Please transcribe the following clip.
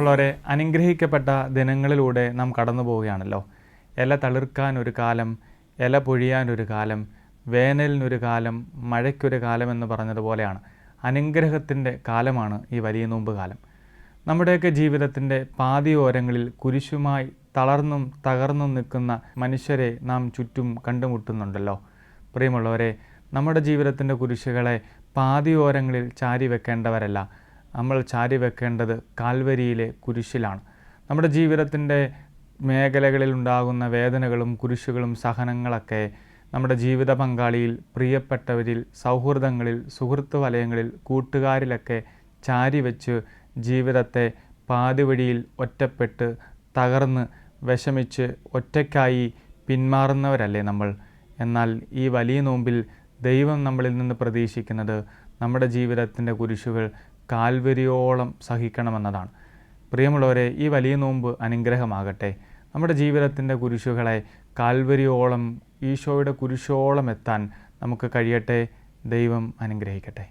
പ്രിയമുള്ളവരെ, അനുഗ്രഹിക്കപ്പെട്ട ദിനങ്ങളിലൂടെ നാം കടന്നു പോവുകയാണല്ലോ. ഇല തളിർക്കാൻ ഒരു കാലം, ഇല പൊഴിയാനൊരു കാലം, വേനലിനൊരു കാലം, മഴയ്ക്കൊരു കാലം എന്ന് പറഞ്ഞതുപോലെയാണ് അനുഗ്രഹത്തിൻ്റെ കാലമാണ് ഈ വലിയ നോമ്പ് കാലം. നമ്മുടെയൊക്കെ ജീവിതത്തിൻ്റെ പാതിയോരങ്ങളിൽ കുരിശുമായി തളർന്നും തകർന്നും നിൽക്കുന്ന മനുഷ്യരെ നാം ചുറ്റും കണ്ടുമുട്ടുന്നുണ്ടല്ലോ. പ്രിയമുള്ളവരെ, നമ്മുടെ ജീവിതത്തിൻ്റെ കുരിശുകളെ പാതിയോരങ്ങളിൽ ചാരി വെക്കേണ്ടവരല്ല, നമ്മൾ ചാരി വെക്കേണ്ടത് കാൽവരിയിലെ കുരിശിലാണ്. നമ്മുടെ ജീവിതത്തിൻ്റെ മേഖലകളിൽ ഉണ്ടാകുന്ന വേദനകളും കുരിശുകളും സഹനങ്ങളൊക്കെ നമ്മുടെ ജീവിത പങ്കാളിയിൽ, പ്രിയപ്പെട്ടവരിൽ, സൗഹൃദങ്ങളിൽ, സുഹൃത്ത് വലയങ്ങളിൽ, കൂട്ടുകാരിലൊക്കെ ചാരി വെച്ച് ജീവിതത്തെ പാതിവഴിയിൽ ഒറ്റപ്പെട്ട് തകർന്ന് വിഷമിച്ച് ഒറ്റയ്ക്കായി പിന്മാറുന്നവരല്ലേ നമ്മൾ. എന്നാൽ ഈ വലിയ നോമ്പിൽ ദൈവം നമ്മളിൽ നിന്ന് പ്രതീക്ഷിക്കുന്നത് നമ്മുടെ ജീവിതത്തിൻ്റെ കുരിശുകൾ കാൽവരിയോളം സഹിക്കണമെന്നതാണ്. പ്രിയമുള്ളവരെ, ഈ വലിയ നോമ്പ് അനുഗ്രഹമാകട്ടെ. നമ്മുടെ ജീവിതത്തിൻ്റെ കുരിശുകളെ കാൽവരിയോളം, ഈശോയുടെ കുരിശോളം എത്താൻ നമുക്ക് കഴിയട്ടെ. ദൈവം അനുഗ്രഹിക്കട്ടെ.